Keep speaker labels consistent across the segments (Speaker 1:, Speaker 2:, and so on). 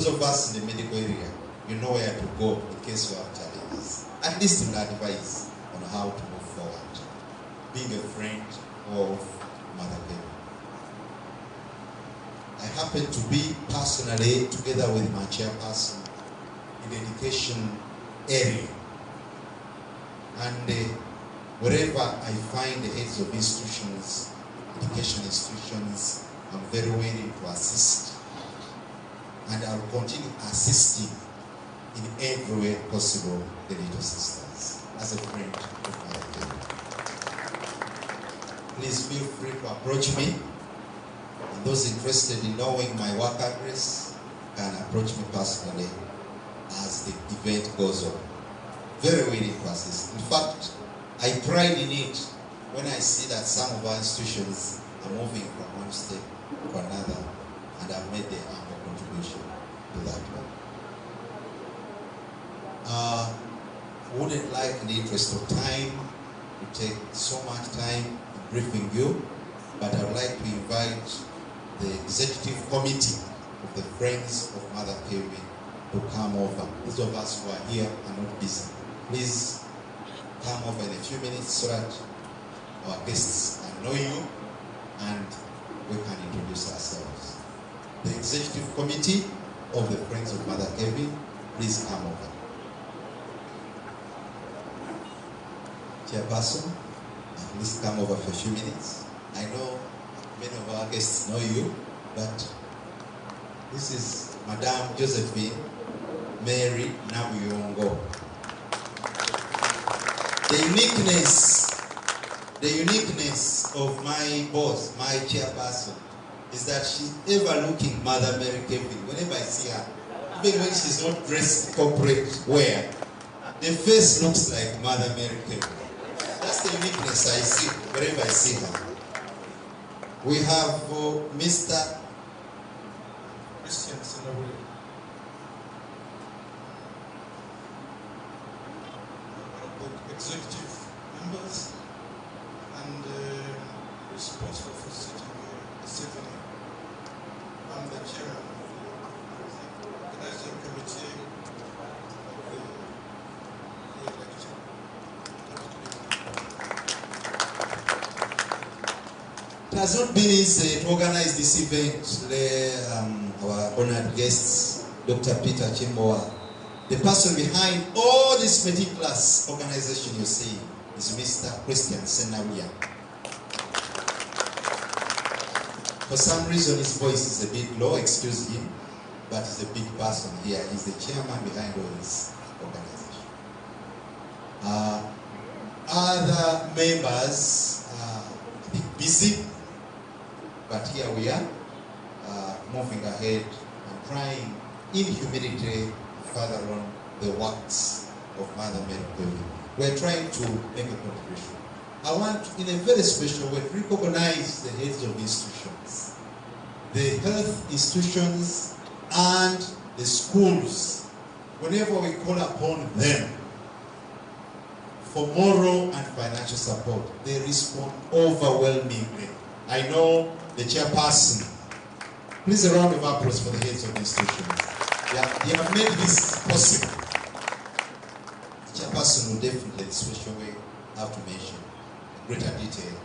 Speaker 1: Those of us in the medical area, you know where to go in case you have challenges. At least you'll advise on how to move forward. Being a friend of Mother Baby. I happen to be personally together with my chairperson in the education area. And wherever I find the heads of institutions, education institutions, I'm very willing to assist. And I'll continue assisting in every way possible the little sisters as a friend of Mother Baby. Please feel free to approach me. And those interested in knowing my work address can approach me personally as the event goes on. Very willing to assist. In fact, I pride in it when I see that some of our institutions are moving from one step to another, and I've made their humble contribution to that one. Wouldn't like, in the interest of time, to take so much time in briefing you, but I would like to invite the executive committee of the Friends of Mother Baby to come over. Those of us who are here are not busy. Please come over in a few minutes so that our guests can know you and we can introduce ourselves. The executive committee of the Friends of Mother Baby, please come over. Chairperson, please come over for a few minutes. I know many of our guests know you, but this is Madame Josephine Mary Nabuyongo. The uniqueness of my boss, my chairperson, is that she's ever looking Mother Mary Kevin. Whenever I see her, even when she's not dressed corporate wear, the face looks like Mother Mary Kevin. That's the uniqueness I see wherever I see her. We have Mr. Christian Senawule.
Speaker 2: The executive members and responsible for sitting here this evening. I'm the chairman of the organizing committee of the election.
Speaker 1: It has not been easy to organize this event. Our honored guests, Dr. Peter Chimboa. The person behind all this meticulous organization you see is Mr. Christian Senawule. For some reason his voice is a bit low, excuse him, but he's a big person here. He's the chairman behind all this organization. Other members are a bit busy, but here we are, moving ahead and trying in humility further on the works of Mother Mary Baby. We're trying to make a contribution. I want, in a very special way, to recognize the heads of institutions, the health institutions and the schools. Whenever we call upon them for moral and financial support, they respond overwhelmingly. I know the chairperson. Please a round of applause for the heads of the institutions. They have made this possible. The chairperson will definitely, in a special way, have to mention in greater detail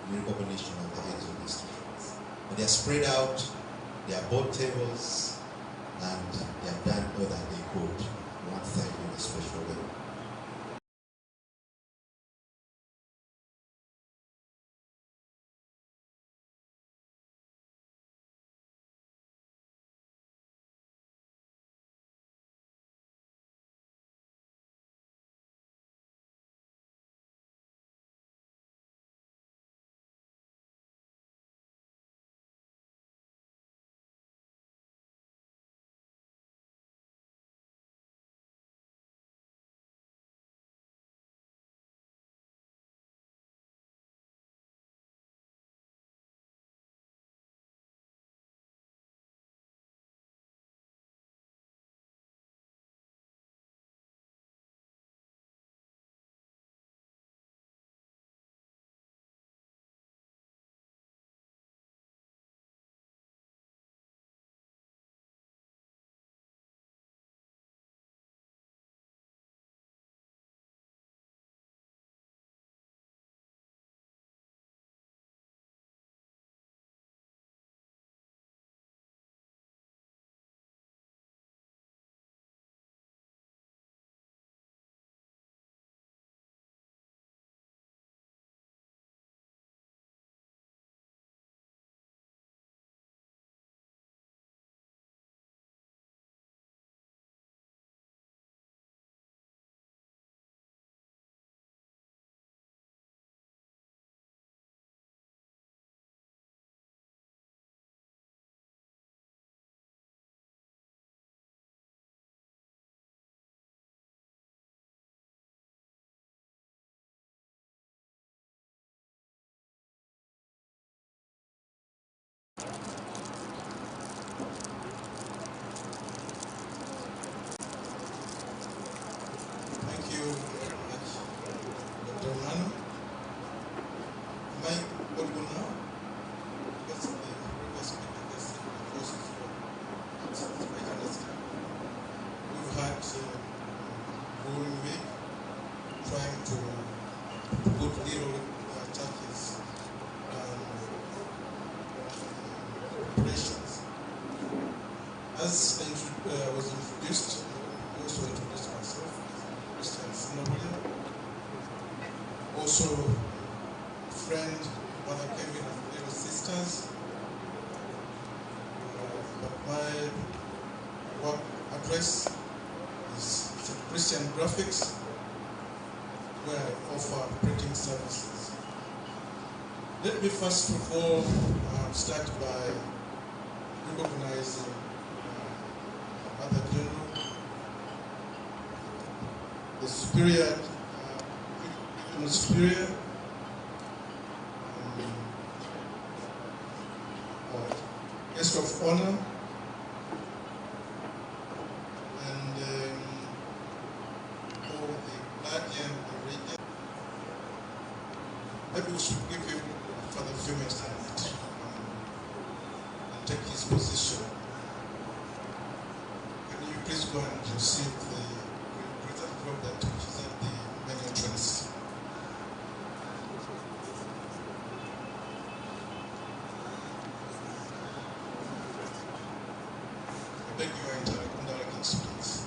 Speaker 1: in recognition of the heads of the institutions. But they are spread out, they are board tables, and they have done all that they could. We want to thank you in a special way.
Speaker 2: As I was introduced, I also introduced myself as Christian Sinoblia. Also, a friend, Mother Kevin and little sisters. But my work address is Christian Graphics, where I offer printing services. Let me first of all start by recognizing Mother General, the Superior, Superior, Guest of Honor, and all the guardian of the region. Maybe we should give him for the few minutes and take his position. Can you please go and receive the present product which is at the main entrance? I beg your indulgence, please.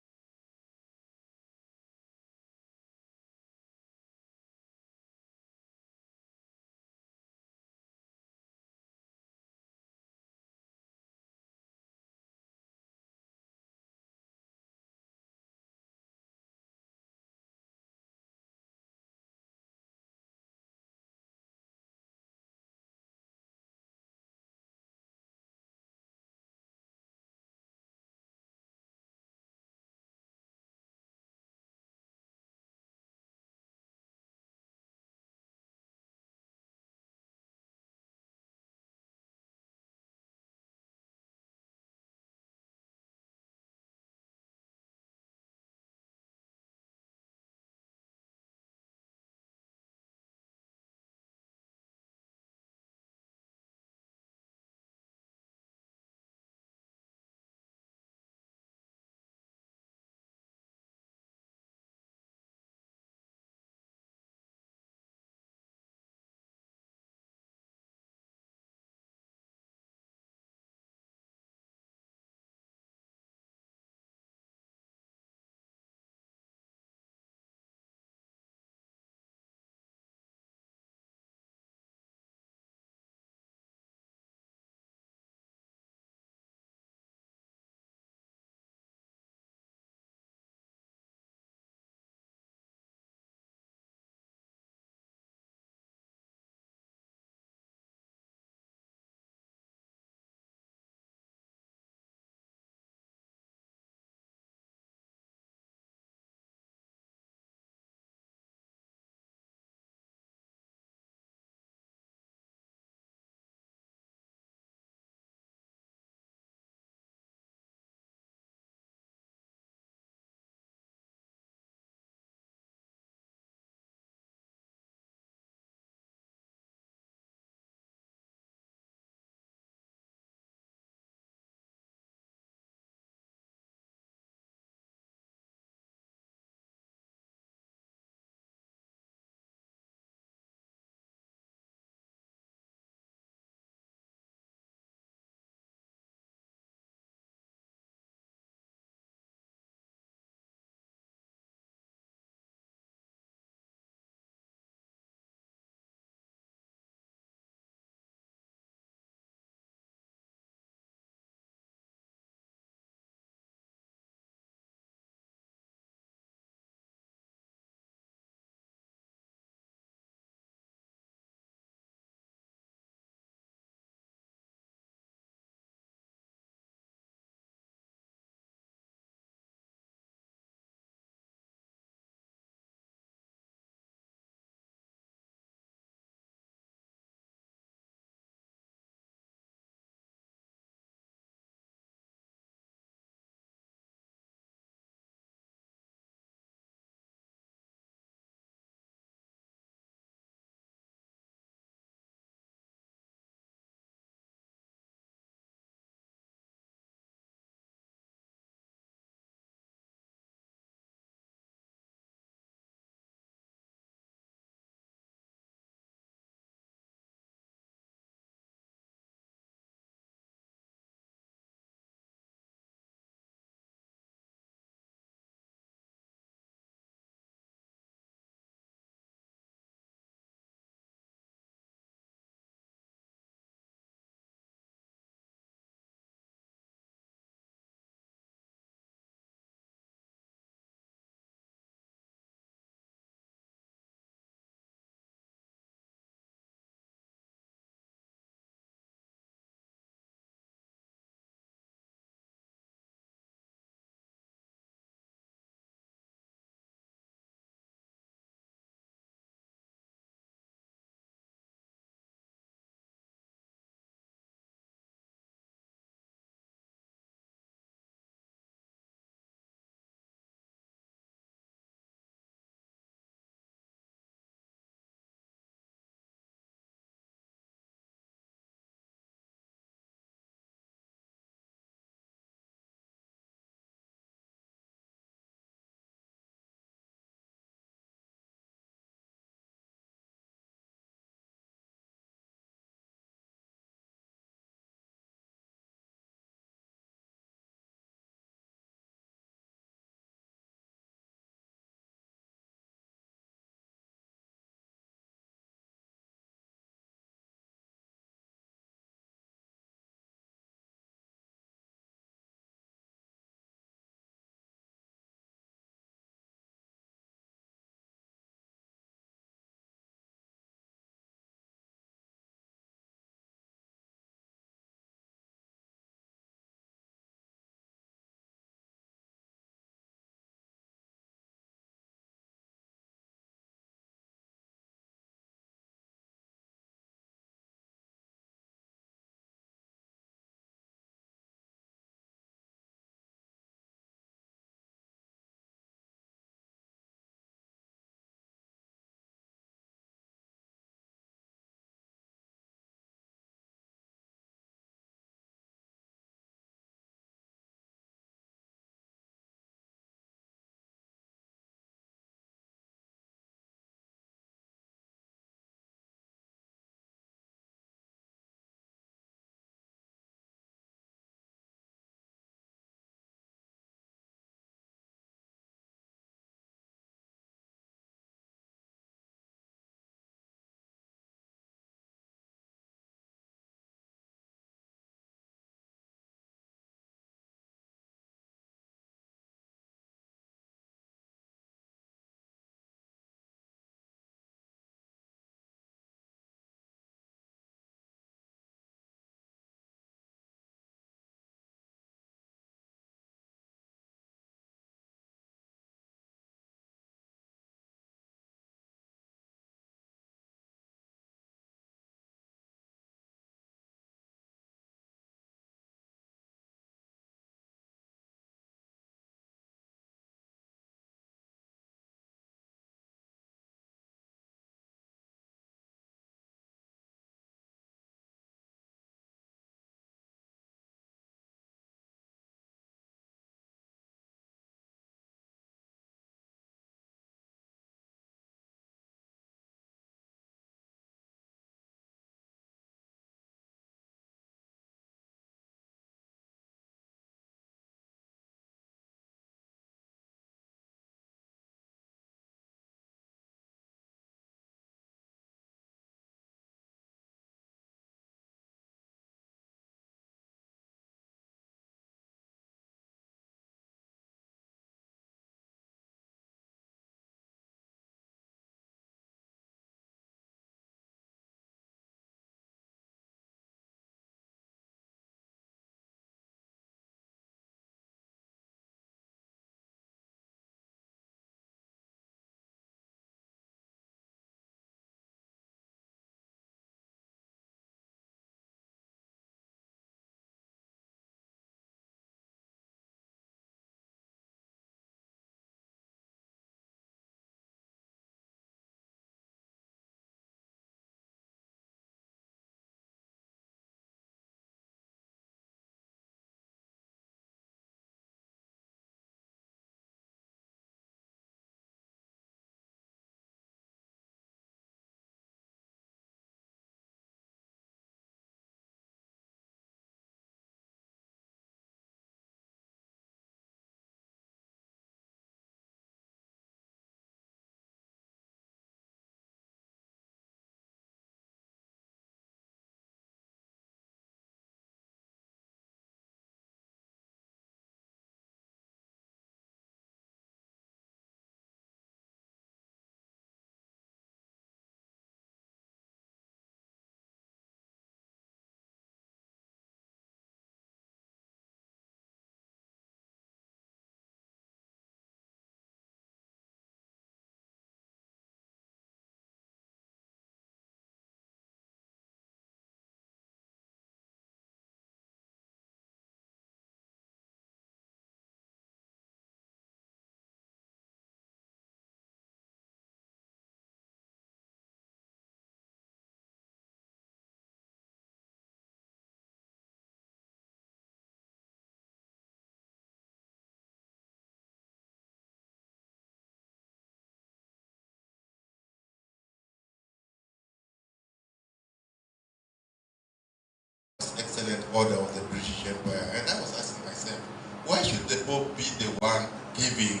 Speaker 3: order of the British Empire. And I was asking myself, why should the Pope be the one giving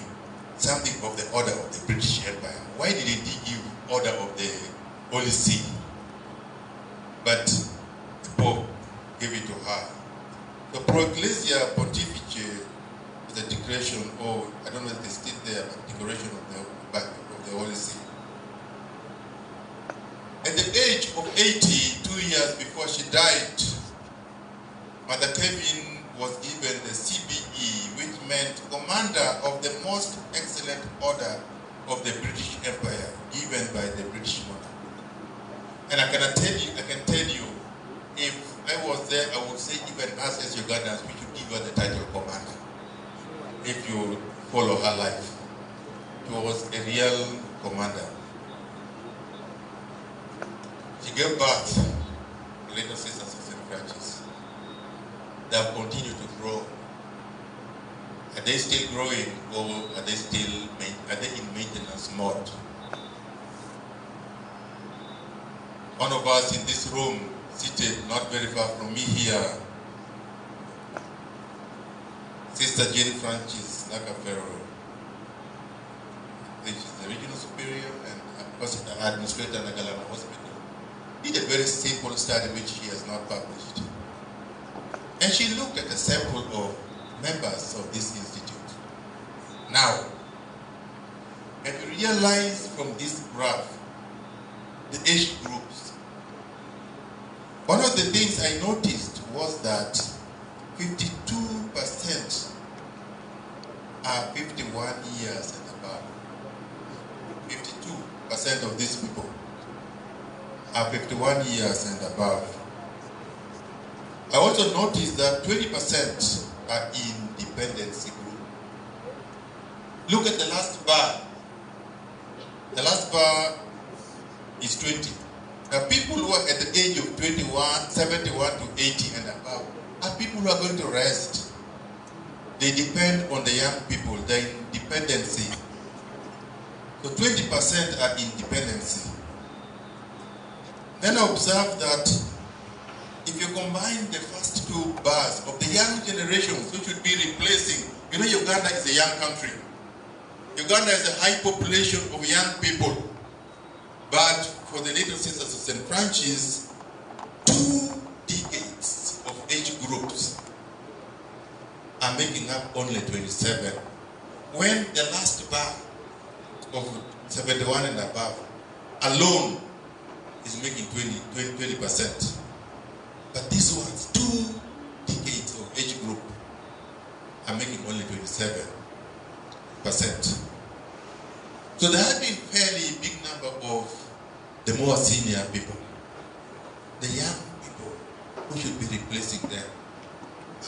Speaker 3: something of the order of the British Empire? Why didn't he give order of the Holy See? But the Pope gave it to her. The Pro Ecclesia Pontifice is a declaration, or I don't know if they still there, but declaration of the back of the Holy See. At the age of 80, 2 years before she died, Mother Kevin was given the CBE, which meant Commander of the Most Excellent Order of the British Empire, given by the British monarch. And I can tell you, if I was there, I would say even us as Ugandans, we should give her the title Commander. If you follow her life, she was a real commander. She gave birth to little sisters of St. Francis. They have continued to grow. Are they still growing, or are they in maintenance mode? One of us in this room, seated not very far from me here, Sister Jane Francis Nakafero. She's the regional superior and administrator at Nagalama Hospital. Did a very simple study which she has not published. And she looked at a sample of members of this institute. Now, can you realize from this graph the age groups? One of the things I noticed was that 52% are 51 years and above. 52% of these people are 51 years and above. I also noticed that 20% are in dependency group. Look at the last bar. The last bar is 20. Now, people who are at the age of 21, 71 to 80 and above are people who are going to rest. They depend on the young people, their dependency. So 20% are in dependency. Then I observe that if you combine the first two bars of the young generations who should be replacing, you know, Uganda is a young country. Uganda has a high population of young people. But for the little sisters of St. Francis, 2 decades of age groups are making up only 27. When the last bar of 71 and above alone is making 20%. But these ones, 2 decades of age group are making only 27%. So there have been fairly big number of the more senior people. The young people who should be replacing them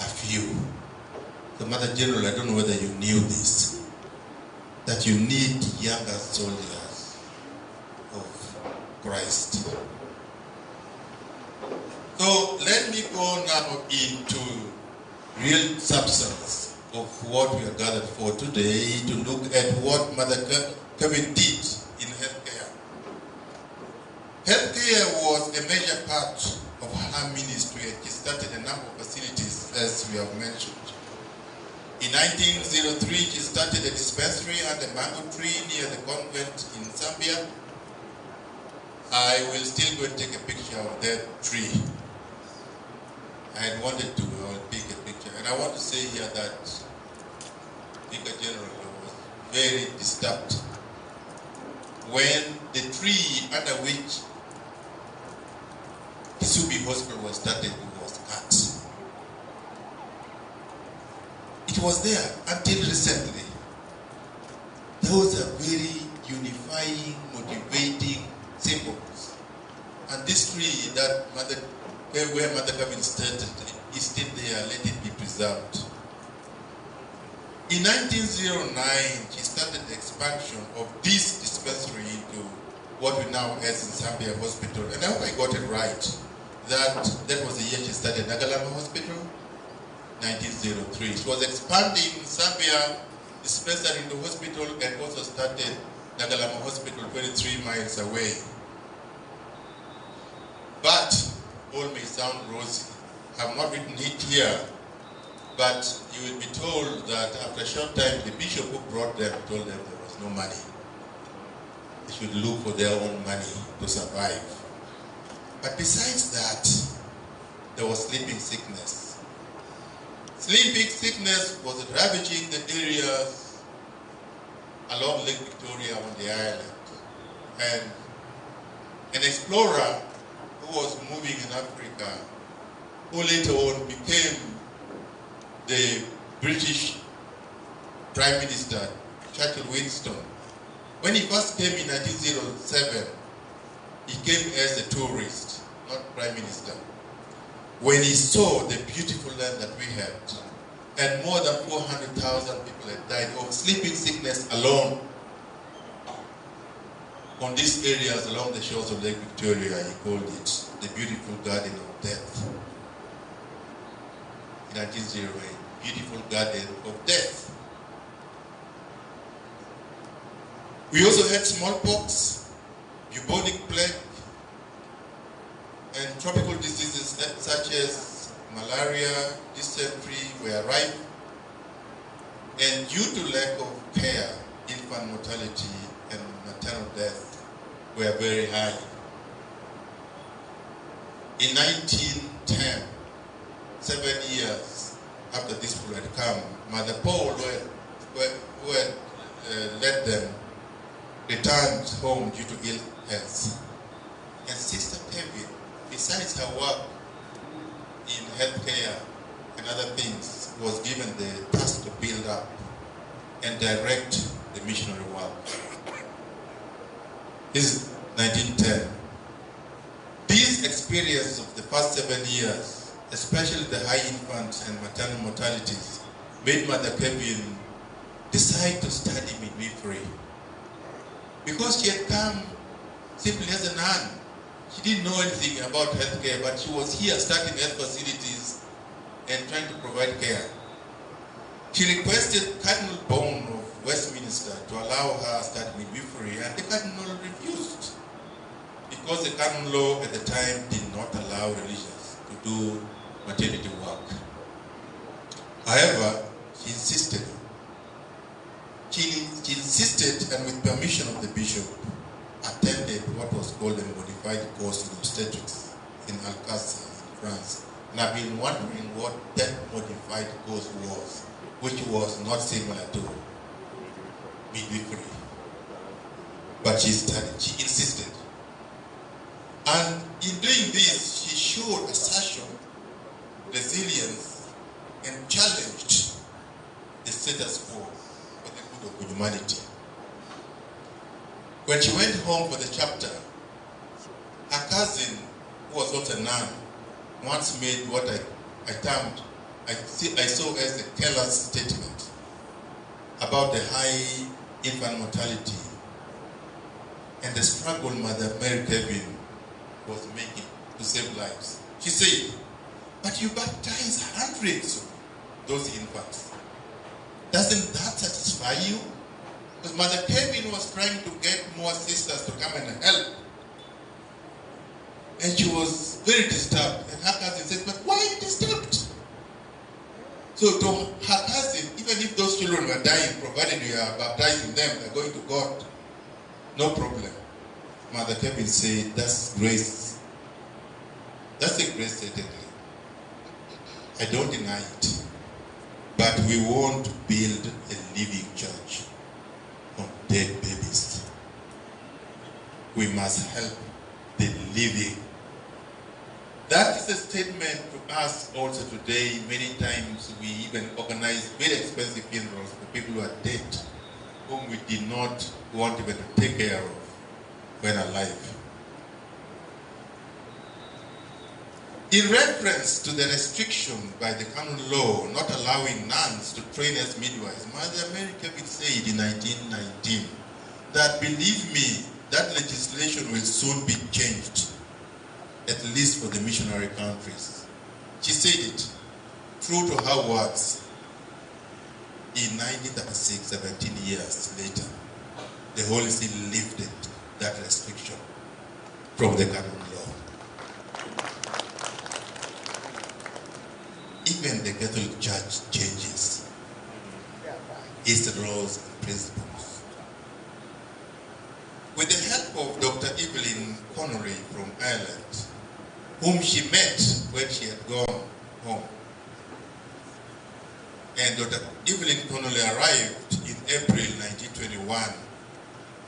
Speaker 3: are few. So Mother General, I don't know whether you knew this, that you need younger soldiers of Christ. So let me go now into real substance of what we are gathered for today, to look at what Mother Kevin did in healthcare. Healthcare was a major part of her ministry, and she started a number of facilities, as we have mentioned. In 1903, she started a dispensary under mango tree near the convent in Zambia. I will still go and take a picture of that tree. I wanted to take a picture, and I want to say here that Vicar General was very disturbed when the tree under which Kisubi Hospital was started was cut. It was there until recently. Those are very unifying, motivating symbols. And this tree that where Mother Kevin started is still there, let it be preserved. In 1909, she started the expansion of this dispensary into what we now have in Zambia Hospital. And I hope I got it right. That was the year she started Nagalama Hospital, 1903. She was expanding Zambia dispensary in the hospital and also started Nagalama Hospital 23 miles away. But all may sound rosy I've not written it here, but you will be told that after a short time, the bishop who brought them told them there was no money. They should look for their own money to survive. But besides that, there was sleeping sickness. Sleeping sickness was ravaging the areas along Lake Victoria on the island. And an explorer who was moving in Africa, who later on became the British Prime Minister, Churchill Winston. When he first came in 1907, he came as a tourist, not Prime Minister. When he saw the beautiful land that we had, and more than 400,000 people had died of sleeping sickness alone on these areas along the shores of Lake Victoria, he called it the beautiful garden of death. In 1908, beautiful garden of death. We also had smallpox, bubonic plague, and tropical diseases such as malaria, dysentery were rife. And due to lack of care, infant mortality and maternal death were very high. In 1910, 7 years after this flu had come, Mother Paul, who had led them, returned home due to ill health. And Sister Kevin, besides her work in healthcare and other things, was given the task to build up and direct the missionary work. This is 1910. These experiences of the first 7 years, especially the high infant and maternal mortalities, made Mother Kevin decide to study midwifery. Because she had come simply as a nun. She didn't know anything about healthcare, but she was here starting health facilities and trying to provide care. She requested Cardinal Bone of Westminster to allow her to study midwifery, and the Cardinal refused, because the canon law at the time did not allow religious to do maternity work. However, she insisted. She insisted, and with permission of the bishop, attended what was called a modified course in obstetrics in Alsace, in France. And I've been wondering what that modified course was, which was not similar to midwifery. But she studied, she insisted. And in doing this, she showed assertion, resilience, and challenged the status quo for the good of humanity. When she went home for the chapter, her cousin, who was also a nun, once made what I saw as a careless statement about the high infant mortality and the struggle Mother Mary Kevin was making to save lives. She said, "But you baptize hundreds of those infants. Doesn't that satisfy you?" Because Mother Kevin was trying to get more sisters to come and help. And she was very disturbed. And her cousin said, "But why are you disturbed?" So to her cousin, even if those children were dying, provided you are baptizing them, they're going to God, no problem. Mother Kevin said, "That's grace. That's a grace, certainly. I don't deny it. But we won't build a living church on dead babies. We must help the living." That is a statement to us also today. Many times we even organize very expensive funerals for people who are dead, whom we did not want even to take care of when alive. In reference to the restriction by the canon law not allowing nuns to train as midwives, Mother Mary Kevin said in 1919 that, "Believe me, that legislation will soon be changed, at least for the missionary countries." She said it, true to her words. In 1936, 17 years later, the Holy See lifted that restriction from the canon law. even the Catholic Church changes its laws and principles. With the help of Dr. Evelyn Connolly from Ireland, whom she met when she had gone home, and Dr. Evelyn Connolly arrived in April 1921.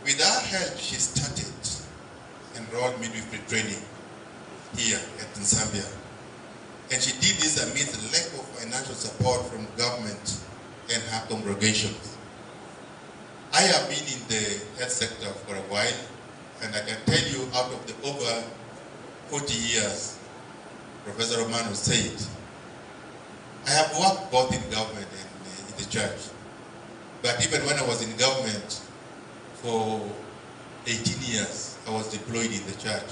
Speaker 3: With her help, she started enrolled midwifery training here in Zambia. And she did this amidst the lack of financial support from government and her congregations. I have been in the health sector for a while, and I can tell you out of the over 40 years, Professor Romano said, I have worked both in government and in the church. But even when I was in government for 18 years, I was deployed in the church.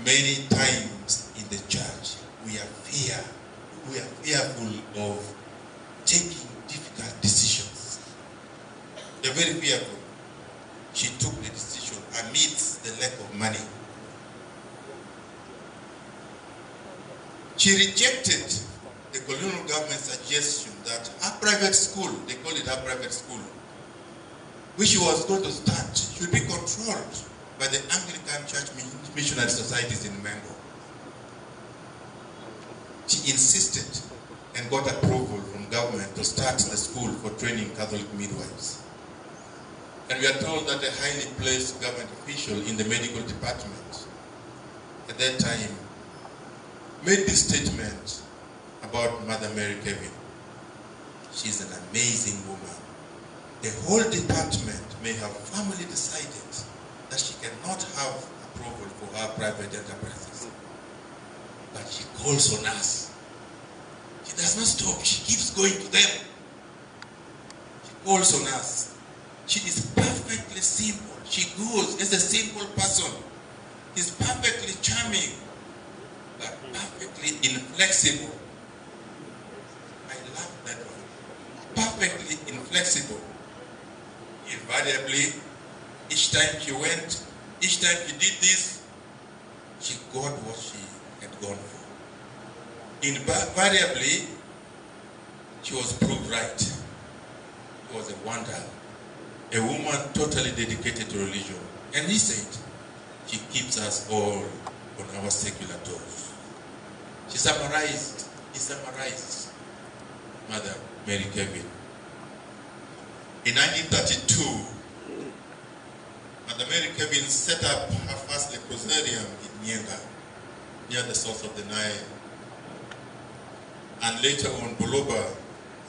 Speaker 3: Many times in the church, we are fearful of taking difficult decisions. They're very fearful. She took the decision amidst the lack of money. She rejected the colonial government's suggestion that her private school, they call it her private school, which she was going to start, should be controlled by the Anglican Church Missionary Societies in Mango. She insisted and got approval from government to start the school for training Catholic midwives. And we are told that a highly placed government official in the medical department at that time made this statement about Mother Mary Kevin. She's an amazing woman. The whole department may have firmly decided that she cannot have approval for her private enterprises. But she calls on us. She does not stop. She keeps going to them. She calls on us. She is perfectly simple. She goes as a simple person. She's perfectly charming, but perfectly inflexible. I love that one. Perfectly inflexible. Invariably, each time she went, each time she did this, she got what she had gone for. Invariably, she was proved right. She was a wonder. A woman totally dedicated to religion. And he said, she keeps us all on our secular toes. He summarized Mother Mary Kevin. In 1932, Mother Mary Kevin set up her first leprosarium in Nyenga, near the source of the Nile. And later on, Buloba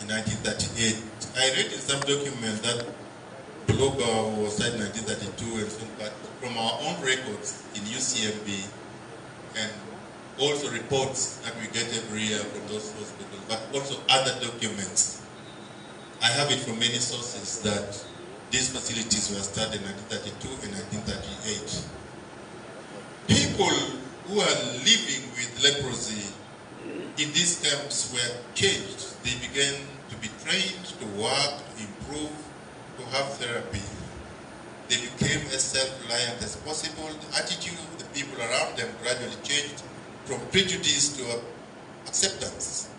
Speaker 3: in 1938. I read in some document that Buloba was started in 1932, and so, but from our own records in UCMB, and also reports that we get every year from those hospitals, but also other documents. I have it from many sources that these facilities were started in 1932 and 1938. People who are living with leprosy in these camps were changed. They began to be trained to work, to improve, to have therapy. They became as self-reliant as possible. The attitude of the people around them gradually changed from prejudice to acceptance,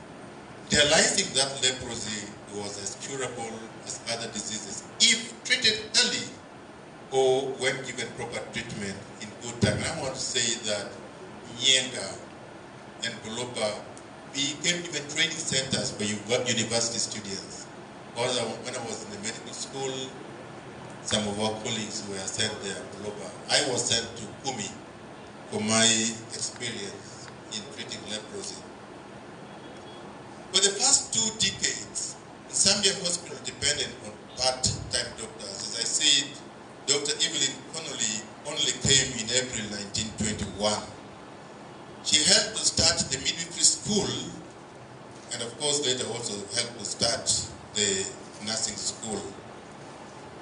Speaker 3: realizing that leprosy was as curable as other diseases if treated early or when given proper treatment in good time. And I want to say that Nyenga and Buloba became even training centers for university students. Also, when I was in the medical school, some of our colleagues were sent there to Buloba. I was sent to Kumi for my experience in treating leprosy. For the first 2 decades, the Zambian hospital depended on part-time doctors. As I said, Dr. Evelyn Connolly only came in April 1921. She helped to start the midwifery school, and of course later also helped to start the nursing school.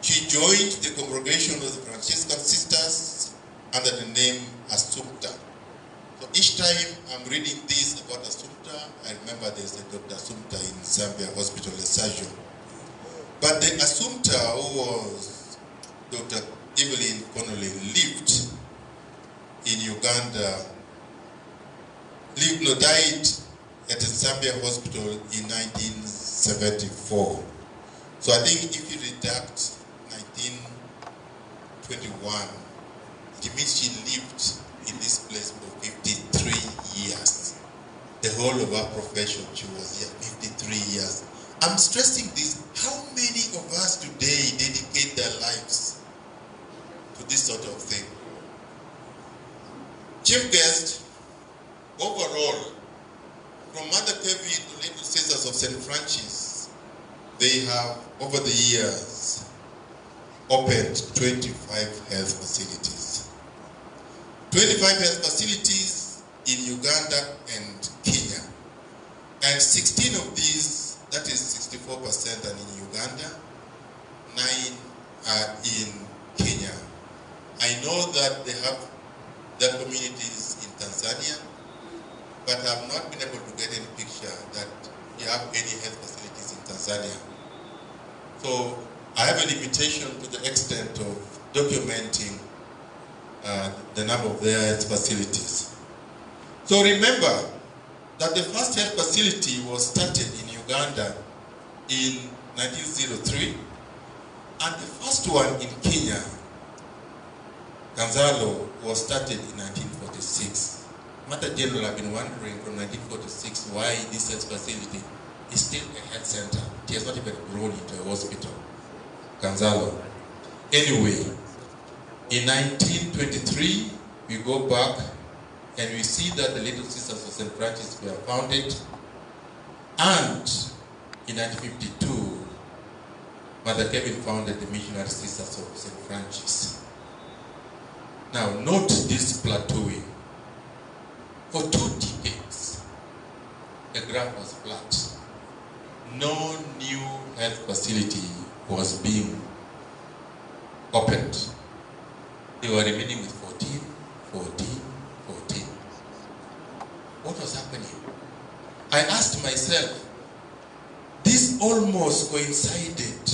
Speaker 3: She joined the congregation of the Franciscan sisters under the name Assumpta. So each time I'm reading this about Assumpta, I remember there's a Dr. Assumpta in Zambia Hospital, a surgeon. But the Assumpta, who was Dr. Evelyn Connolly, lived in Uganda, died at the Zambia Hospital in 1974. So I think if you deduct 1921, it means she lived in this place for 53 years. The whole of her profession, she was here 53 years. I'm stressing this. How many of us today dedicate their lives to this sort of thing? Chief guest, overall, from Mother Kevin to Little Sisters of St. Francis, they have, over the years, opened 25 health facilities. 25 health facilities in Uganda and Kenya. And 16 of these, that is 64%, are in Uganda, 9 are in Kenya. I know that they have their communities in Tanzania, but I have not been able to get any picture that you have any health facilities in Tanzania. So I have a limitation to the extent of documenting the number of their health facilities. So remember that the first health facility was started in Uganda in 1903, and the first one in Kenya, Kanzalo, was started in 1946. Mother General have been wondering from 1946 why this health facility is still a health center. It has not even grown into a hospital. Kanzalo. Anyway, in 1923, we go back and we see that the Little Sisters of St. Francis were founded, and in 1952, Mother Kevin founded the Missionary Sisters of St. Francis. Now, note this plateauing. For 2 decades, the graph was flat. No new health facility was being opened. They were remaining with 14, 14, 14. What was happening? I asked myself, this almost coincided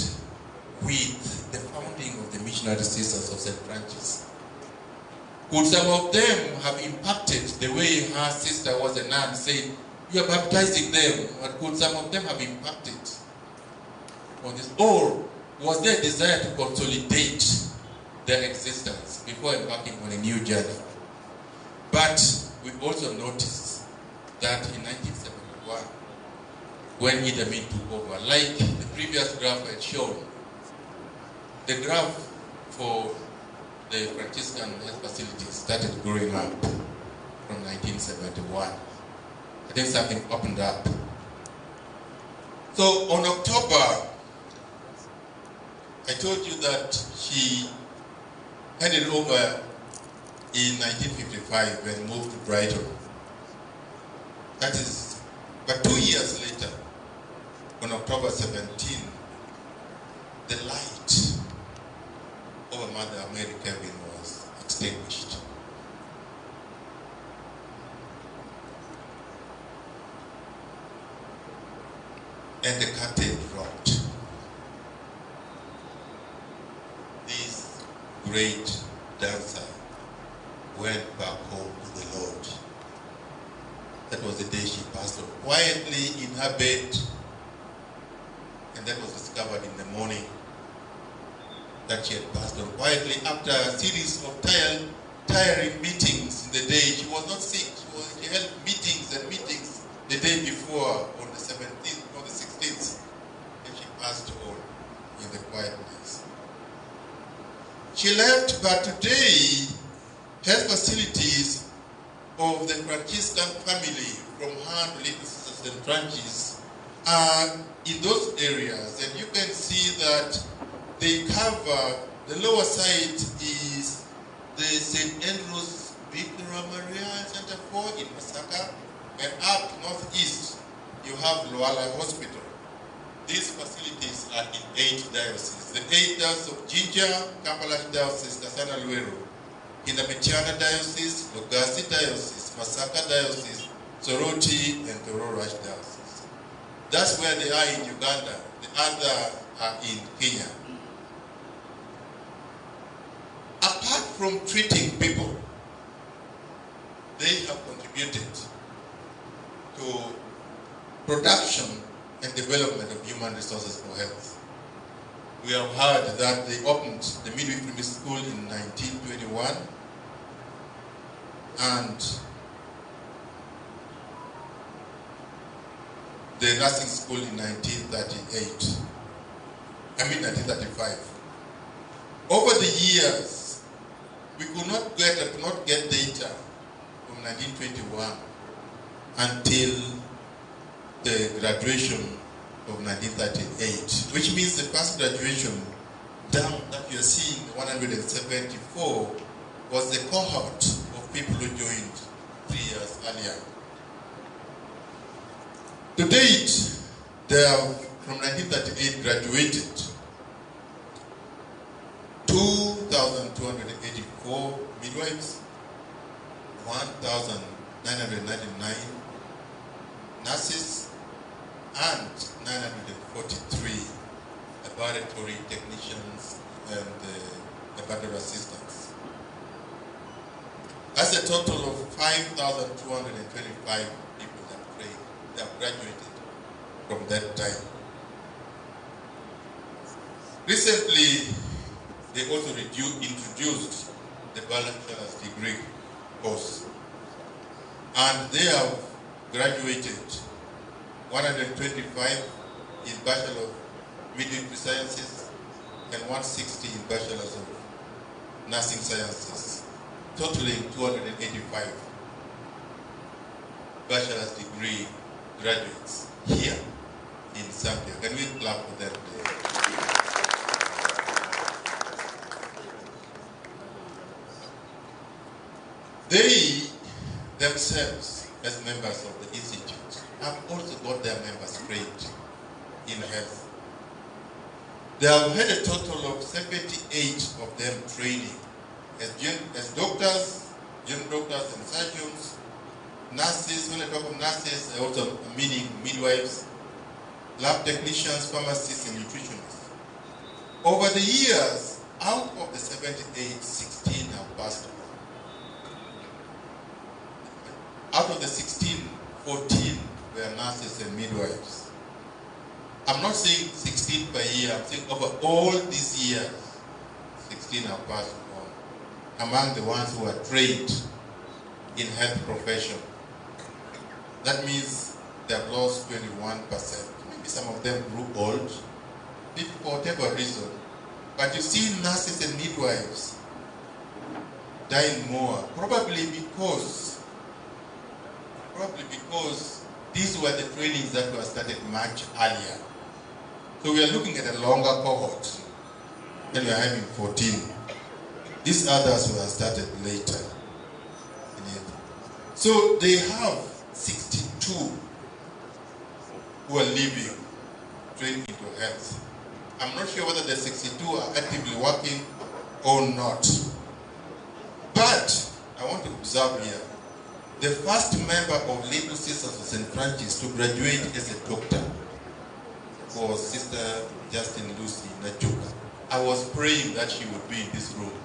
Speaker 3: with the founding of the Missionary Sisters of St. Francis. Could some of them have impacted the way her sister was a nun, saying, you are baptizing them? Or could some of them have impacted on this? Or was there a desire to consolidate their existence before embarking on a new journey? But we also noticed that in 1971, when Idi Amin took over, like the previous graph had shown, the graph for the Franciscan health facilities started growing up from 1971. I think something opened up. So on October, I told you that she handed over in 1955 and moved to Brighton. That is, but 2 years later, on October 17, the light over Mother Mary Kevin was extinguished. And the curtain dropped. This great dancer went back home to the Lord. That was the day she passed on, quietly in her bed, and that was discovered in the morning that she had passed on quietly after a series of tiring meetings in the day. She was not sick. She held meetings and meetings the day before on the 17th or the 16th, and she passed on in the quietness. She left, but today, health facilities of the Franciscan family from her to Little Sisters St. Francis are in those areas, and you can see that they cover, the lower side is the St. Andrew's Bikira Maria Center 4 in Masaka, and up northeast you have Luala Hospital. These facilities are in 8 dioceses. The 8 dioceses of Jinja, Kampala Diocese, Kasana Luero, Kinamitiana Diocese, Lugasi Diocese, Masaka Diocese, Soroti, and Tororo Diocese. That's where they are in Uganda. The other are in Kenya. Apart from treating people, they have contributed to production and development of human resources for health. We have heard that they opened the midwifery school in 1921 and the nursing school in 1935. Over the years, we could not get data from 1921 until the graduation of 1938, which means the first graduation down that you are seeing, the 174, was the cohort of people who joined 3 years earlier. To date, there have, from 1938, graduated 2,284 midwives, 1,999 nurses, and 943 laboratory technicians and laboratory assistants. That's a total of 5,225 people that have graduated from that time. Recently, they also introduced the bachelor's degree course, and they have graduated 125 in Bachelor of Midwifery Sciences and 160 in Bachelors of Nursing Sciences, totaling 285 bachelor's degree graduates here in Zambia. Can we clap for them? They themselves, as members of the institute, have also got their members trained in health. They have had a total of 78 of them training as doctors, general doctors and surgeons, nurses. When I talk of nurses, I also meaning midwives, lab technicians, pharmacists, and nutritionists. Over the years, out of the 78, 16 have passed on. Out of the 16, 14 were nurses and midwives. I'm not saying 16 per year, I'm saying over all these years, 16 have passed on, among the ones who are trained in health profession. That means they have lost 21%. Maybe some of them grew old, for whatever reason. But you see nurses and midwives dying more, probably because these were the trainings that were started much earlier. So we are looking at a longer cohort, and we are having 14. These others were started later. So they have 62 who are leaving, trained into health. I'm not sure whether the 62 are actively working or not. But I want to observe here, the first member of Little Sisters of St. Francis to graduate as a doctor was Sister Justin Lucy Nachuka. I was praying that she would be in this room.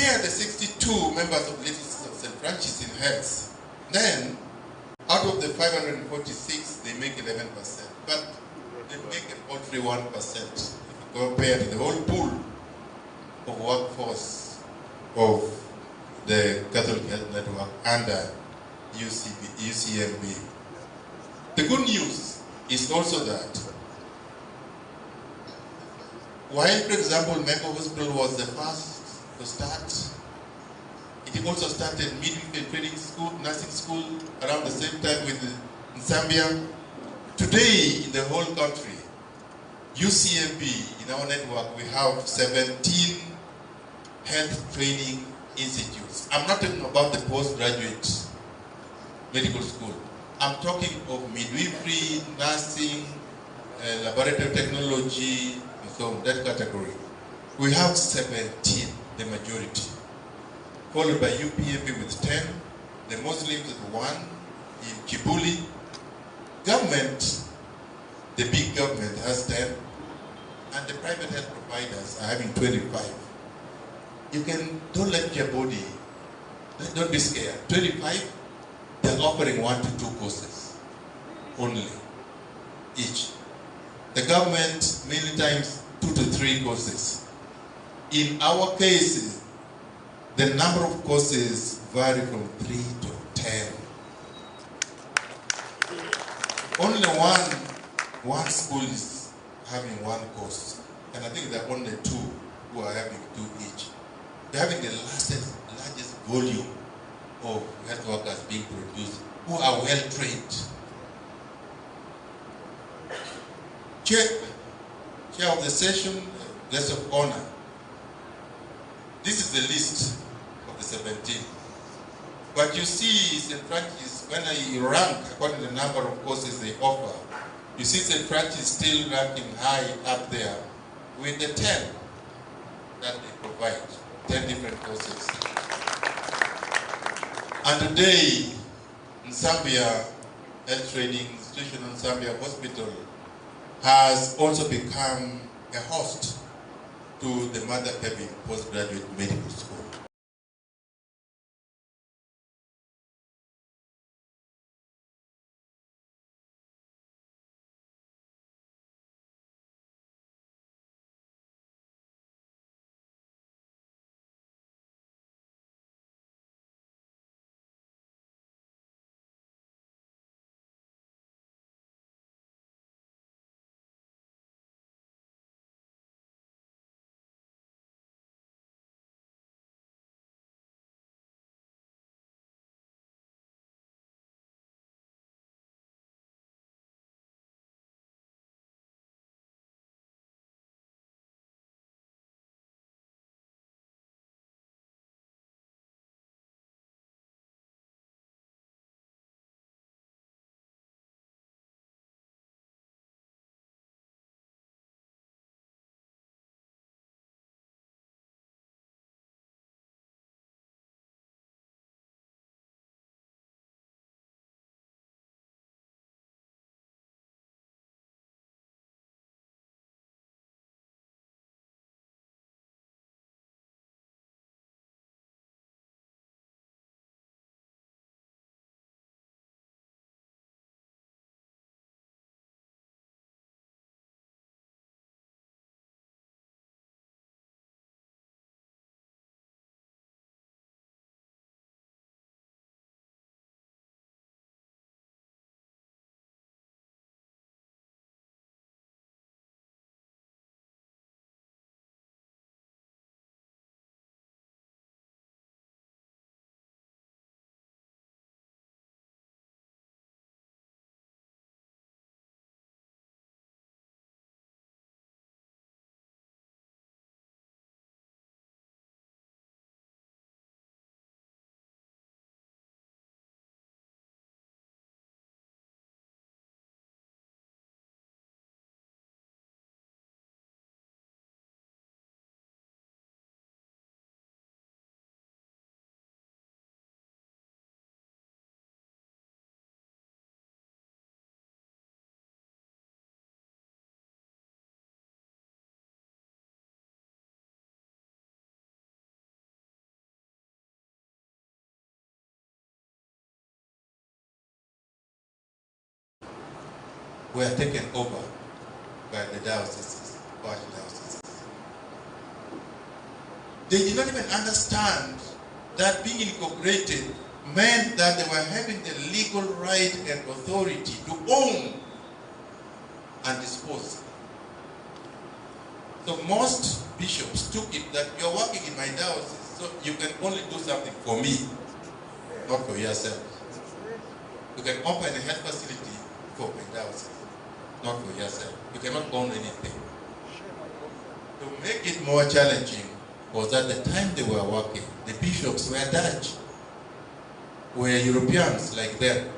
Speaker 3: compare the 62 members of Little Sisters of St. Francis in health, then out of the 546, they make 11%, but they make a paltry 1% if you compare to the whole pool of workforce of the Catholic Health Network under UCMB. The good news is also that while, for example, Meko Hospital was the first to start, it also started midwifery training school, nursing school around the same time with Zambia. Today, in the whole country, UCMB, in our network, we have 17 health training institutes. I'm not talking about the postgraduate medical school. I'm talking of midwifery, nursing, laboratory technology, and so on, that category. We have 17, the majority, followed by UPMB with 10, the Muslims with 1, in Kibuli. Government, the big government has 10, and the private health providers are having 25. Don't let your body, don't be scared. 25, they're offering 1 to 2 courses only each. The government many times 2 to 3 courses. In our cases, the number of courses vary from 3 to 10. Only one school is having 1 course, and I think there are only 2 who are having 2 each. They're having the largest volume of health workers being produced who are well trained. Chair of the session, guest of honor. This is the list of the 17. But you see, St. Francis, when I rank according to the number of courses they offer, you see St. Francis still ranking high up there with the 10 that they provide, 10 different courses. And today, in Zambia, health training institution in Zambia Hospital has also become a host to the Mother Baby Postgraduate Medical School. were taken over by the dioceses, parish dioceses. They did not even understand that being incorporated meant that they were having the legal right and authority to own and dispose. So most bishops took it that you're working in my diocese, so you can only do something for me, not for yourself. You can open a health facility for my diocese, not for yourself. You cannot own anything. To make it more challenging was that the time they were working, the bishops were Dutch, were Europeans like them.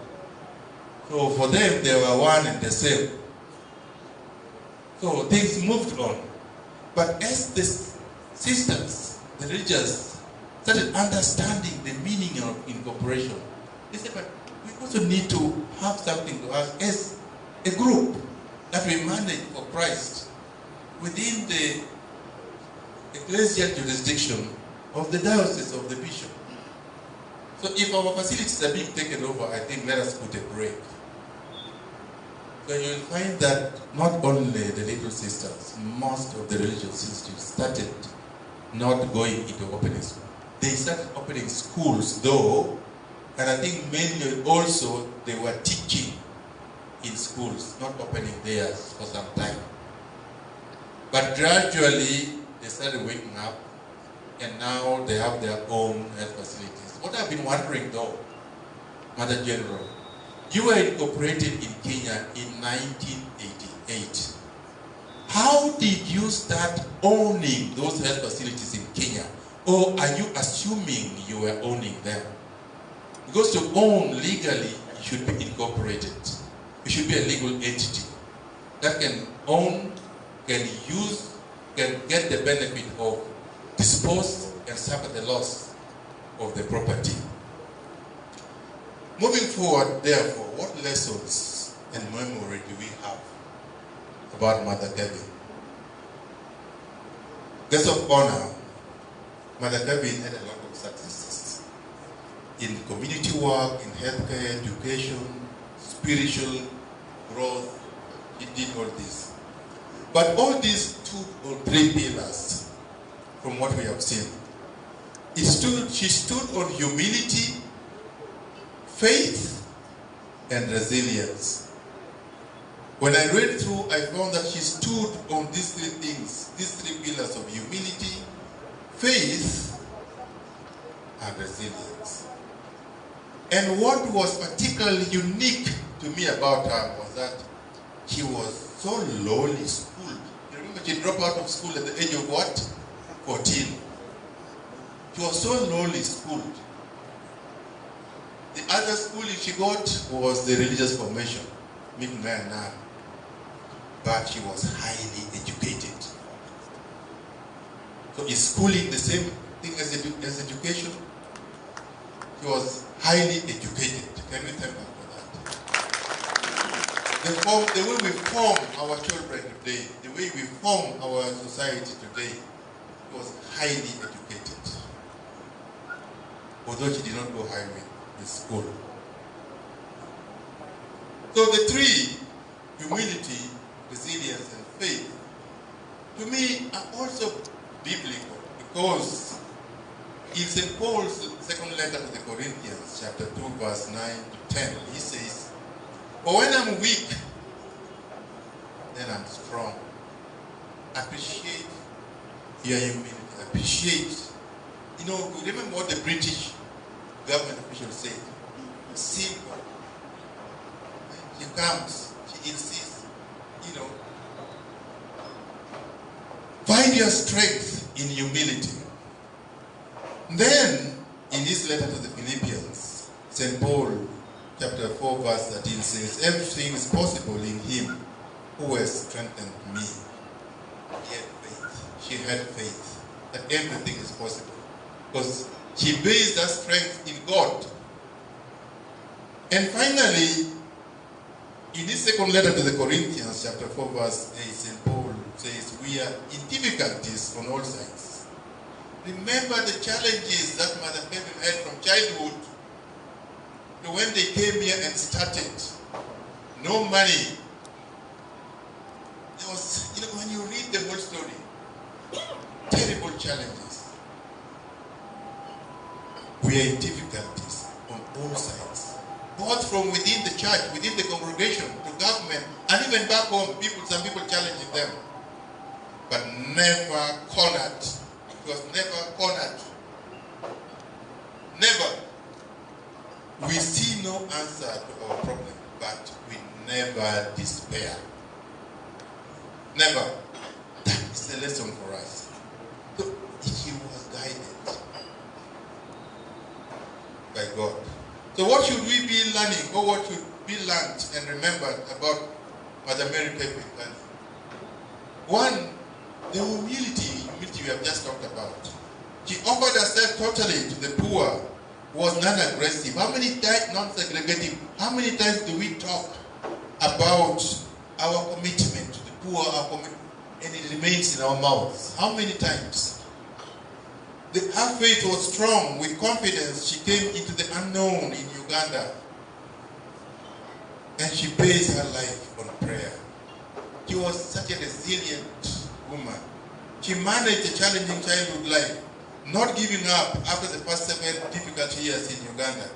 Speaker 3: So for them, they were one and the same. So things moved on. But as the sisters, the religious, started understanding the meaning of incorporation, they said, but we also need to have something to us as a group that we manage for Christ within the ecclesial jurisdiction of the diocese of the bishop. So if our facilities are being taken over, I think let us put a break. So you'll find that not only the little sisters, most of the religious sisters started not going into opening school. They started opening schools though, and I think mainly also they were teaching in schools, not opening theirs for some time. But gradually they started waking up, and now they have their own health facilities. What I've been wondering though, Mother General, you were incorporated in Kenya in 1988. How did you start owning those health facilities in Kenya? Or are you assuming you were owning them? Because to own legally, you should be incorporated. You should be a legal entity that can own, can use, can get the benefit of, dispose, and suffer the loss of the property. Moving forward, therefore, what lessons and memory do we have about Mother Kevin? Guest of honor, Mother Kevin had a lot of successes in community work, in healthcare, education, spiritual growth. He did all this. But all these 2 or 3 pillars from what we have seen. She stood on humility, faith, and resilience. When I read through, I found that she stood on these 3 things, these 3 pillars of humility, faith, and resilience. And what was particularly unique to me about her was that she was so lowly schooled. You remember she dropped out of school at the age of what? 14. She was so lowly schooled. The other schooling she got was the religious formation, but she was highly educated. So is schooling the same thing as education? She was highly educated. Can we thank her for that? The way we form our children today, the way we form our society today, she was highly educated. Although she did not go highway. School. So the 3, humility, resilience, and faith, to me are also biblical, because in St. Paul's second letter to the Corinthians, chapter 2, verse 9 to 10, he says, "For when I'm weak, then I'm strong." Appreciate your humility. Appreciate. You know, remember what the British government official said, simple. She comes, she insists, you know. Find your strength in humility. Then, in his letter to the Philippians, St. Paul, chapter 4, verse 13 says, "Everything is possible in him who has strengthened me." He had faith. She had faith that everything is possible. Because she based her strength in God. And finally, in his second letter to the Corinthians, chapter 4, verse 8, St. Paul says, "We are in difficulties on all sides." Remember the challenges that Mother Kevin had from childhood to when they came here and started. No money, because, when you read the whole story, terrible challenges. We are in difficulties on all sides. Both from within the church, within the congregation, to government, and even back home, some people challenging them. But never cornered. It was never cornered. Never. We see no answer to our problem, but we never despair. Never. That is the lesson for us. So he was guided by God. So what should we be learning, or what should be learned and remembered about Mother Mary Kearney? One, the humility we have just talked about. She offered herself totally to the poor, was non-aggressive. How many times, non-segregative, how many times do we talk about our commitment to the poor, and it remains in our mouths? How many times? Her faith was strong. With confidence, she came into the unknown in Uganda. And she based her life on prayer. She was such a resilient woman. She managed a challenging childhood life, not giving up after the first 7 difficult years in Uganda.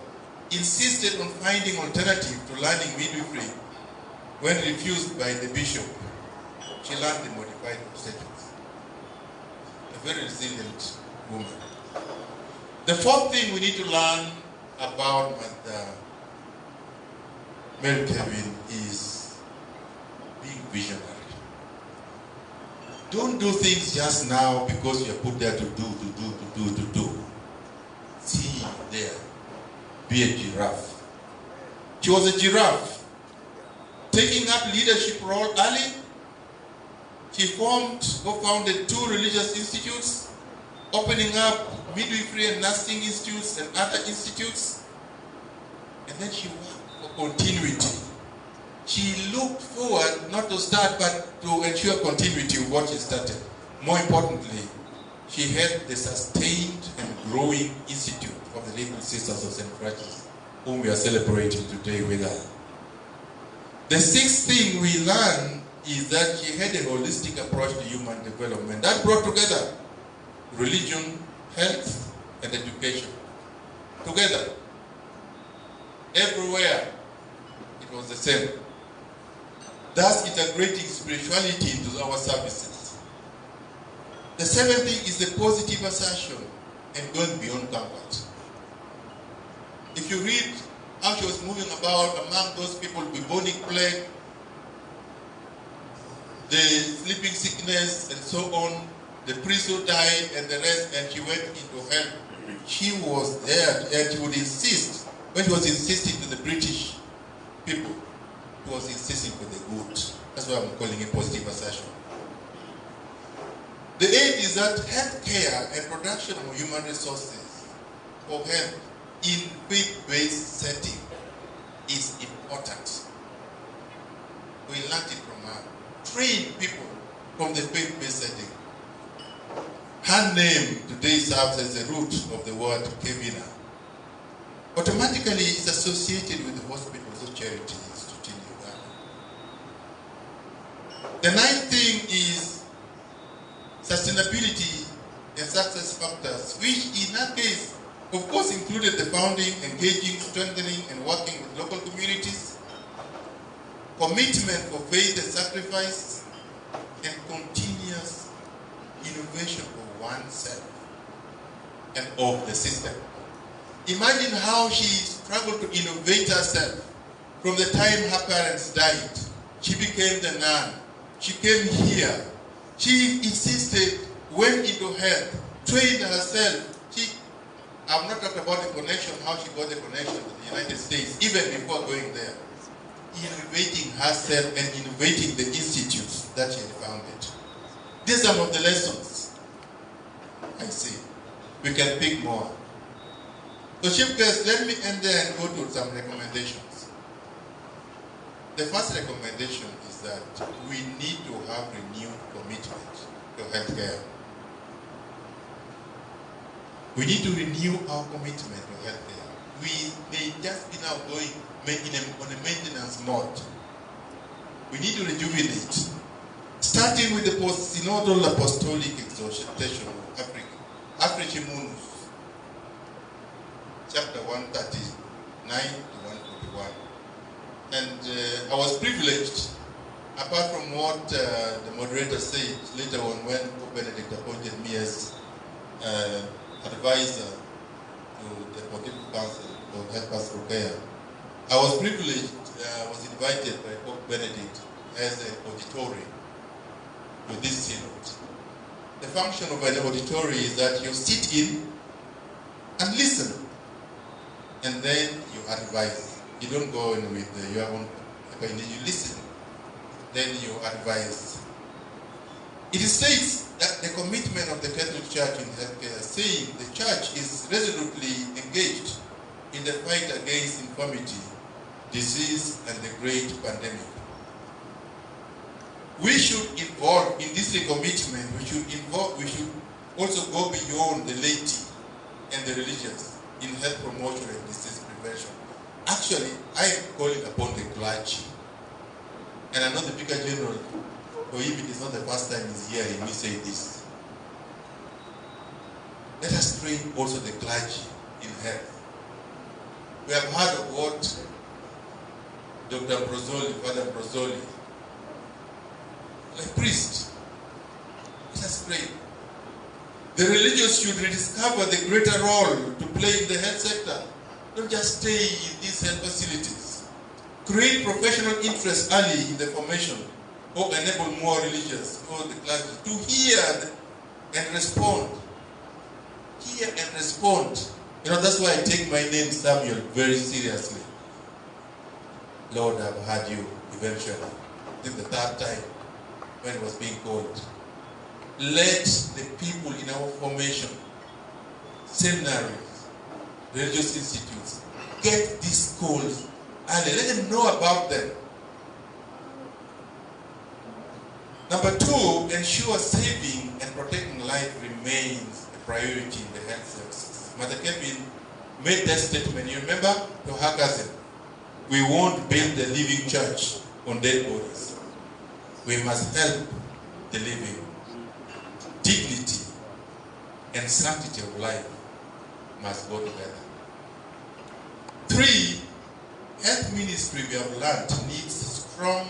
Speaker 3: Insisted on finding alternative to learning midwifery. When refused by the bishop, she learned the modified obstetrics. A very resilient woman. The fourth thing we need to learn about Mother Mary Kearney is being visionary. Don't do things just now because you're put there to do. See there. Be a giraffe. She was a giraffe. Taking up leadership role early, she co-founded 2 religious institutes, opening up midwifery and nursing institutes and other institutes. And then she worked for continuity. She looked forward not to start, but to ensure continuity of what she started. More importantly, she had the sustained and growing institute of the Little Sisters of St. Francis, whom we are celebrating today with her. The sixth thing we learn is that she had a holistic approach to human development that brought together religion, health, and education. Together. Everywhere, it was the same. Thus integrating spirituality into our services. The seventh thing is the positive assertion and going beyond comfort. If you read how she was moving about among those people with bubonic plague, the sleeping sickness and so on, the priest who died and the rest, and she went into hell. She was there, and she would insist, when she was insisting to the British people, she was insisting for the good. That's why I'm calling it positive assertion. The aim is that healthcare and production of human resources for health in faith-based setting is important. We learned it from her. Train people from the faith-based setting. Her name today serves as the root of the word Kevina. Automatically is associated with the hospitals of charity institute in Uganda. The ninth thing is sustainability and success factors, which in that case, of course, included the founding, engaging, strengthening, and working with local communities, commitment for faith and sacrifice, and continuous innovation for oneself and of the system. Imagine how she struggled to innovate herself. From the time her parents died, she became the nun. She came here. She insisted, went into health, trained herself. I've not talked about the connection, how she got the connection to the United States, even before going there. Innovating herself and innovating the institutes that she had founded. These are some of the lessons I see. We can pick more. So Chief Guest, let me end there and go to some recommendations. The first recommendation is that we need to have renewed commitment to healthcare. We need to renew our commitment to healthcare. We may just be now going on a maintenance mode. We need to rejuvenate. starting with the post-synodal apostolic exhortation of Africa Munus, chapter 139 to 141. And I was privileged, apart from what the moderator said later on when Pope Benedict appointed me as advisor to the Pontifical Council of Health Pastoral Care, I was privileged, was invited by Pope Benedict as an auditory to this synod. The function of an auditory is that you sit in and listen, and then you advise. You don't go in with your own opinion, you listen, then you advise. It states that the commitment of the Catholic Church in healthcare, saying the Church is resolutely engaged in the fight against infirmity, disease, and the great pandemic. We should involve in this recommitment, we should also go beyond the laity and the religious in health promotion and disease prevention. Actually, I am calling upon the clergy. And I know the Vicar General, for him it is not the first time he's hearing me say this. Let us train also the clergy in health. We have heard of what Dr. Brozoli, Father Brozoli, a priest. Let us pray. The religious should rediscover the greater role to play in the health sector. Don't just stay in these health facilities. Create professional interest early in the formation, or enable more religious or the clergy to hear and respond. Hear and respond. You know, that's why I take my name Samuel very seriously. Lord, I've heard you eventually. This is the third time when it was being called. Let the people in our formation, seminaries, religious institutes, get these calls early. Let them know about them. Number two, ensure saving and protecting life remains a priority in the health services. Mother Kevin made that statement. You remember to her cousin, we won't build a living church on dead bodies. We must help the living. Dignity and sanctity of life must go together. 3, health ministry, we have learned, needs strong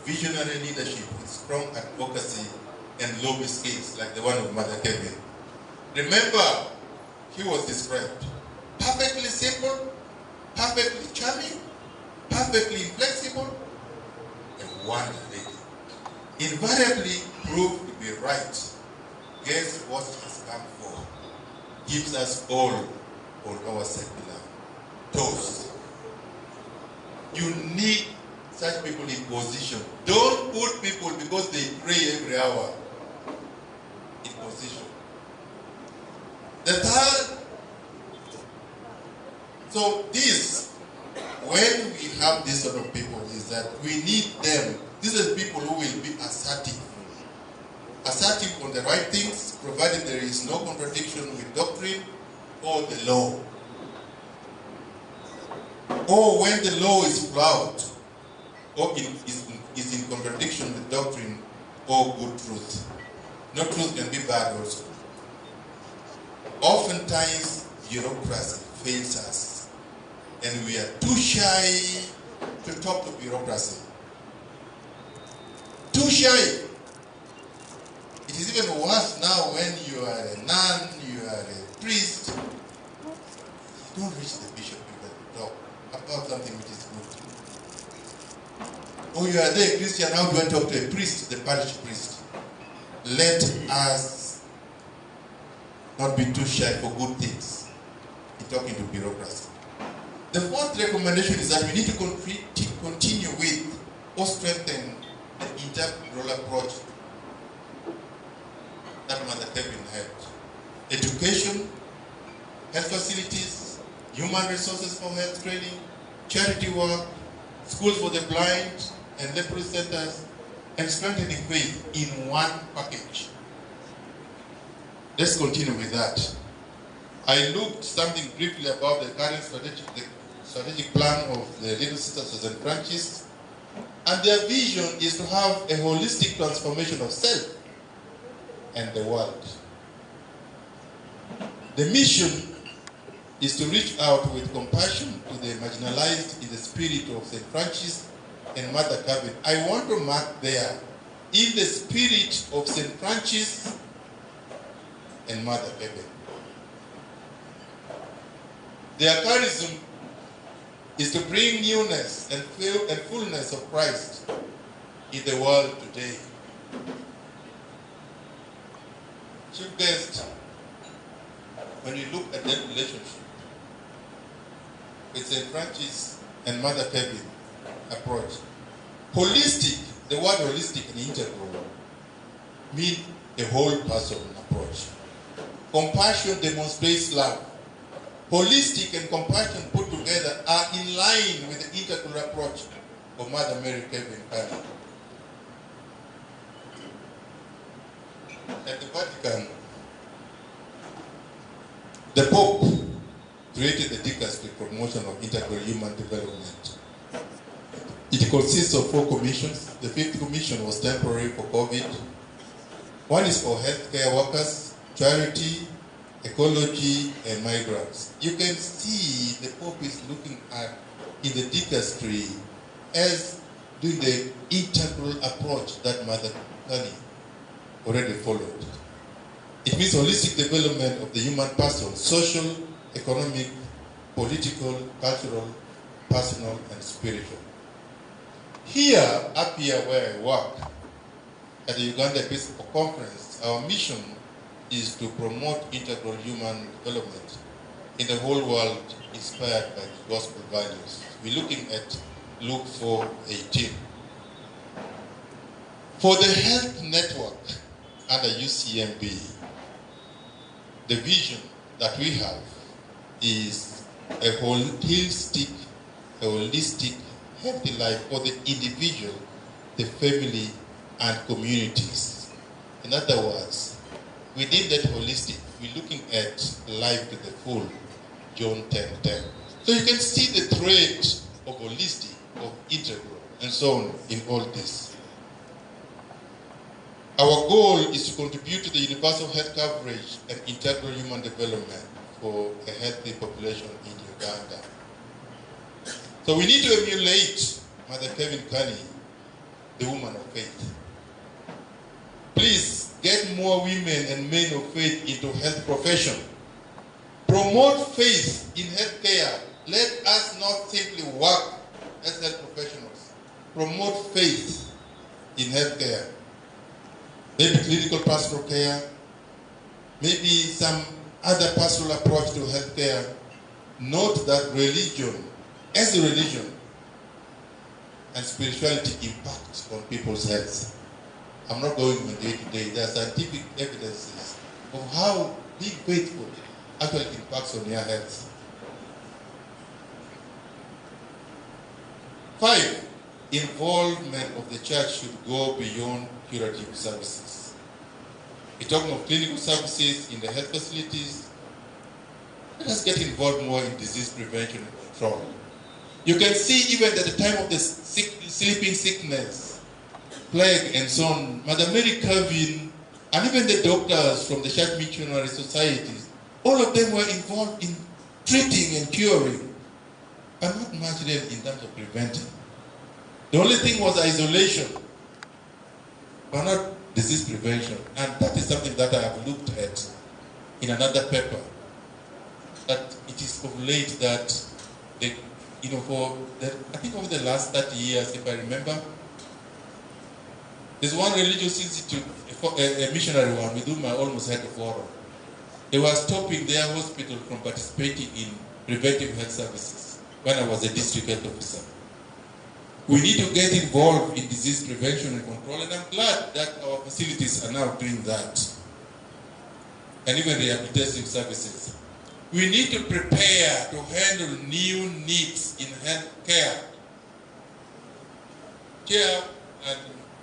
Speaker 3: visionary leadership with strong advocacy and lobby skills like the one of Mother Kevin. Remember, he was described perfectly simple, perfectly charming, perfectly inflexible, and one lady. Invariably proved to be right. Guess what has come for? Gives us all on our secular toast. You need such people in position. Don't put people because they pray every hour in position. The third, so this, when we have this sort of people, is that we need them. These are the people who will be assertive. Assertive on the right things, provided there is no contradiction with doctrine or the law. Or when the law is flawed, or is in contradiction with doctrine or good truth. No truth can be bad also. Oftentimes, bureaucracy fails us, and we are too shy to talk to bureaucracy. Too shy. It is even worse now when you are a nun, you are a priest. You don't reach the bishop, you can talk about something which is good. Oh, you are there, Christian, how do I talk to a priest, the parish priest? Let us not be too shy for good things in talking to bureaucracy. The fourth recommendation is that we need to continue with or strengthen the integral approach that Mother Kevin had. Education, health facilities, human resources for health training, charity work, schools for the blind, and leprosy centers, and strengthening faith in one package. Let's continue with that. I looked something briefly about the current strategic plan of the Little Sisters of St. Francis, And their vision is to have a holistic transformation of self and the world. The mission is to reach out with compassion to the marginalized in the spirit of St. Francis and Mother Kevin. I want to mark there, in the spirit of St. Francis and Mother Kevin. Their charism is to bring newness and fullness of Christ in the world today. Chief guest, when you look at that relationship with St. Francis and Mother Kevin approach, holistic, the word holistic and integral mean a whole person approach. Compassion demonstrates love. Holistic and compassion put together are in line with the integral approach of Mother Mary Kevin Kearney. At the Vatican, the Pope created the Dicastery Promotion of Integral Human Development. It consists of 4 commissions. The 5th commission was temporary for COVID. One is for healthcare workers, charity, ecology, and migrants. You can see the Pope is looking at in the Dicastery as doing the integral approach that Mother Kearney already followed. It means holistic development of the human person, social, economic, political, cultural, personal, and spiritual. Here, up here where I work, at the Uganda Episcopal Conference, our mission is to promote integral human development in the whole world inspired by the gospel values. We're looking at Luke 4:18. For the health network under UCMB, the vision that we have is a holistic, healthy life for the individual, the family, and communities. In other words, within that holistic, we're looking at life to the full, John 10:10. So you can see the thread of holistic, of integral, and so on in all this. Our goal is to contribute to the universal health coverage and integral human development for a healthy population in Uganda. So we need to emulate Mother Kevin Kearney, the woman of faith. Please get more women and men of faith into health profession. Promote faith in healthcare. Let us not simply work as health professionals. Promote faith in healthcare. Maybe clinical pastoral care, maybe some other pastoral approach to healthcare. Note that religion, as a religion, and spirituality impact on people's health. I'm not going on day to day. There are scientific evidences of how being faithful actually impacts on your health. 5, involvement of the church should go beyond curative services. We're talking of clinical services in the health facilities. Let us get involved more in disease prevention and control. You can see even at the time of the sleeping sickness, plague and so on, Mother Mary Kevin and even the doctors from the church missionary societies, all of them were involved in treating and curing, and not much then in terms of preventing. The only thing was isolation, but not disease prevention. And that is something that I have looked at in another paper, that it is of late that I think over the last 30 years, if I remember, there's one religious institute, a missionary one, with whom I almost had a forum. They were stopping their hospital from participating in preventive health services when I was a district health officer. We need to get involved in disease prevention and control, and I'm glad that our facilities are now doing that. And even rehabilitative services. We need to prepare to handle new needs in health care. Chair and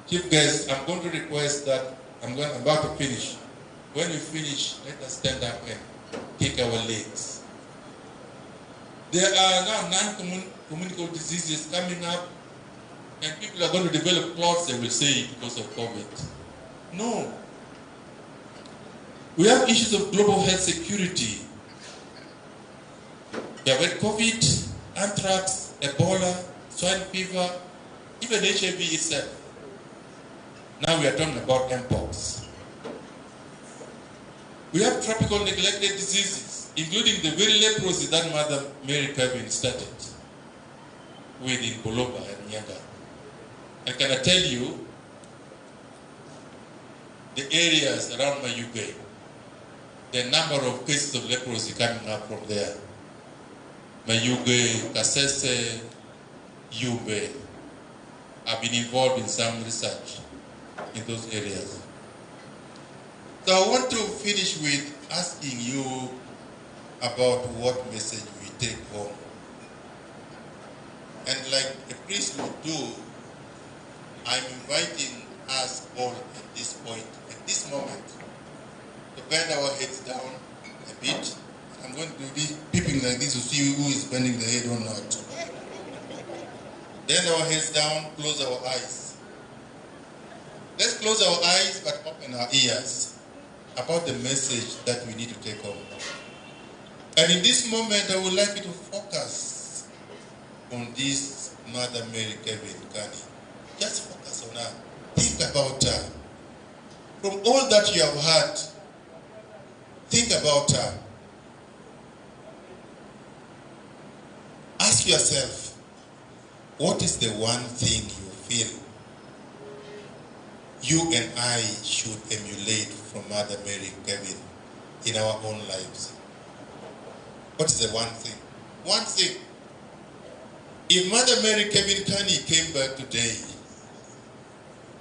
Speaker 3: Chief Guest, I'm going to request that, I'm about to finish. When we finish, let us stand up and kick our legs. There are now non-communicable diseases coming up.
Speaker 4: and people are going to develop clots, they will say, because of COVID. No. We have issues of global health security. We have had COVID, anthrax, Ebola, swine fever, even HIV itself. Now we are talking about Mpox. We have tropical neglected diseases, including the very leprosy that Mother Mary Kevin started with in Boloba and Nyaga. And can I tell you, the areas around Mayuge, the number of cases of leprosy coming up from there. Mayuge, Kasese, Yube. I've been involved in some research in those areas. So I want to finish with asking you about what message we take home. And like a priest would do, I'm inviting us all at this point, at this moment, to bend our heads down a bit. I'm going to do this, peeping like this to see who is bending the head or not. Bend our heads down, close our eyes. Let's close our eyes but open our ears about the message that we need to take home. And in this moment, I would like you to focus on this Mother Mary Kevin Kearney. Just focus on her. Think about her. From all that you have heard, think about her. Ask yourself, what is the one thing you feel you and I should emulate from Mother Mary Kevin in our own lives? What is the one thing? One thing. If Mother Mary Kevin Kearney came back today,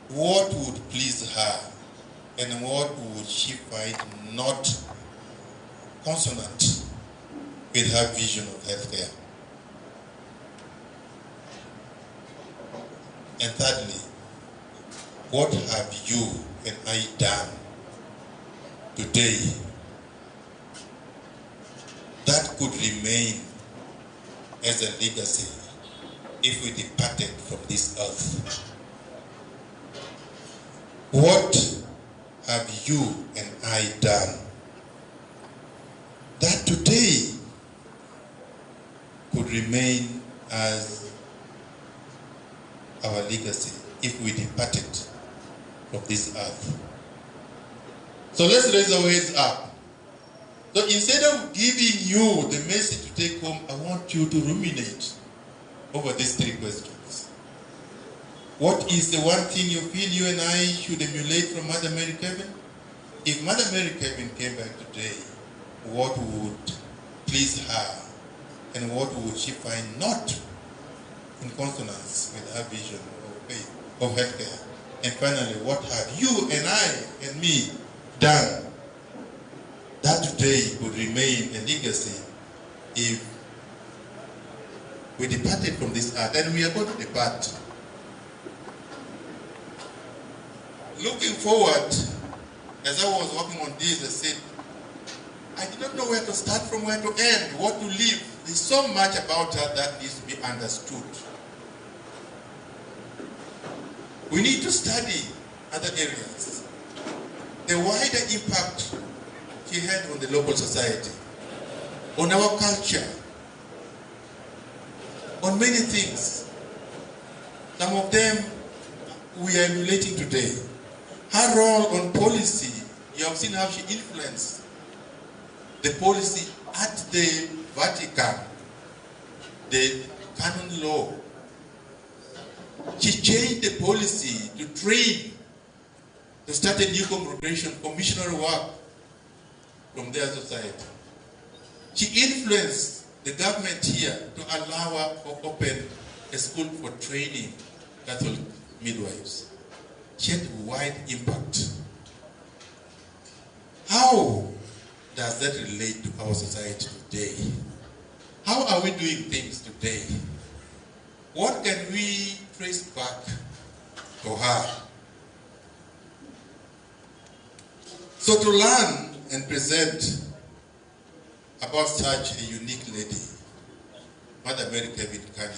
Speaker 4: what would please her and what would she find not consonant with her vision of healthcare? And thirdly, what have you and I done today that could remain as a legacy if we departed from this earth? What have you and I done that today could remain as our legacy if we departed from this earth? So let's raise our heads up. So instead of giving you the message to take home, I want you to ruminate over these three questions. What is the one thing you feel you and I should emulate from Mother Mary Kevin? If Mother Mary Kevin came back today, what would please her and what would she find not in consonance with her vision of faith, of healthcare? And finally, what have you and I and me done that today would remain a legacy if we departed from this earth? And we are going to depart. Looking forward, as I was working on this, I said, I did not know where to start from, where to end, what to leave. There's so much about her that needs to be understood. We need to study other areas. The wider impact she had on the local society, on our culture, on many things. Some of them we are emulating today. Her role on policy, you have seen how she influenced the policy at the Vatican, the canon law. She changed the policy to train, to start a new congregation, commissionary work from their society. She influenced the government here to allow her to open a school for training Catholic midwives. She had a wide impact. How does that relate to our society today? How are we doing things today? What can we trace back to her? So to learn and present about such a unique lady, Mother Mary Kevin Kearney,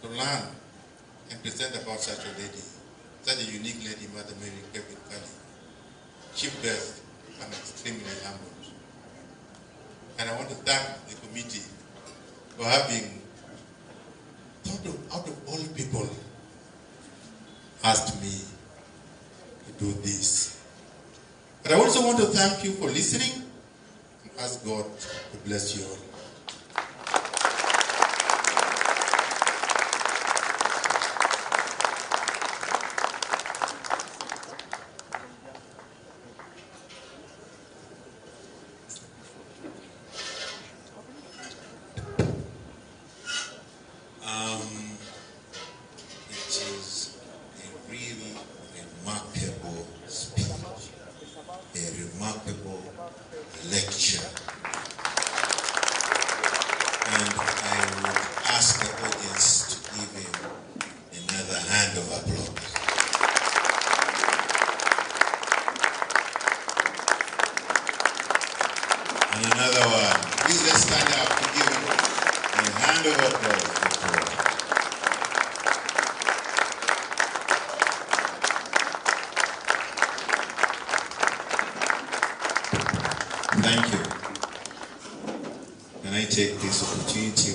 Speaker 4: to learn and present about such a lady, such a unique lady, Mother Mary Kevin Kearney. Chief guest, I'm extremely humbled. And I want to thank the committee for having thought of, out of all people, asked me to do this. But I also want to thank you for listening and ask God to bless you all.
Speaker 3: It is a really remarkable speech, a remarkable lecture. And I would ask the audience to give him another hand of applause. And another one. Please let's stand up to give him a hand of applause. Thank you. Can I take this opportunity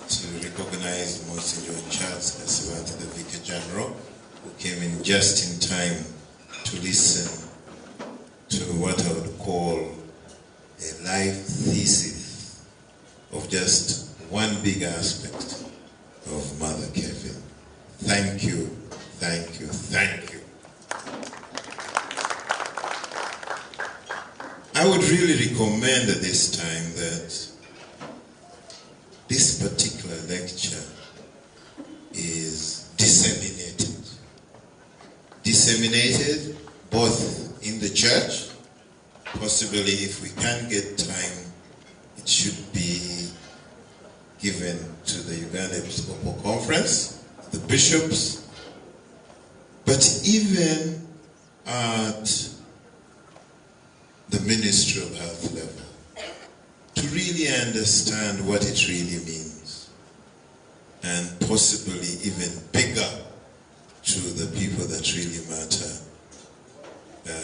Speaker 3: to recognize Monsignor Charles Kasiwati, the Vicar General, who came in just in time to listen to what I would call a life thesis of just one big aspect of Mother Kevin. Thank you, thank you, thank you. I would really recommend at this time that this particular lecture is disseminated. Disseminated both in the church, possibly if we can get time, it should be given to the Uganda Episcopal Conference, the bishops, but even at the Ministry of Health level, to really understand what it really means, and possibly even bigger to the people that really matter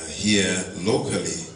Speaker 3: here locally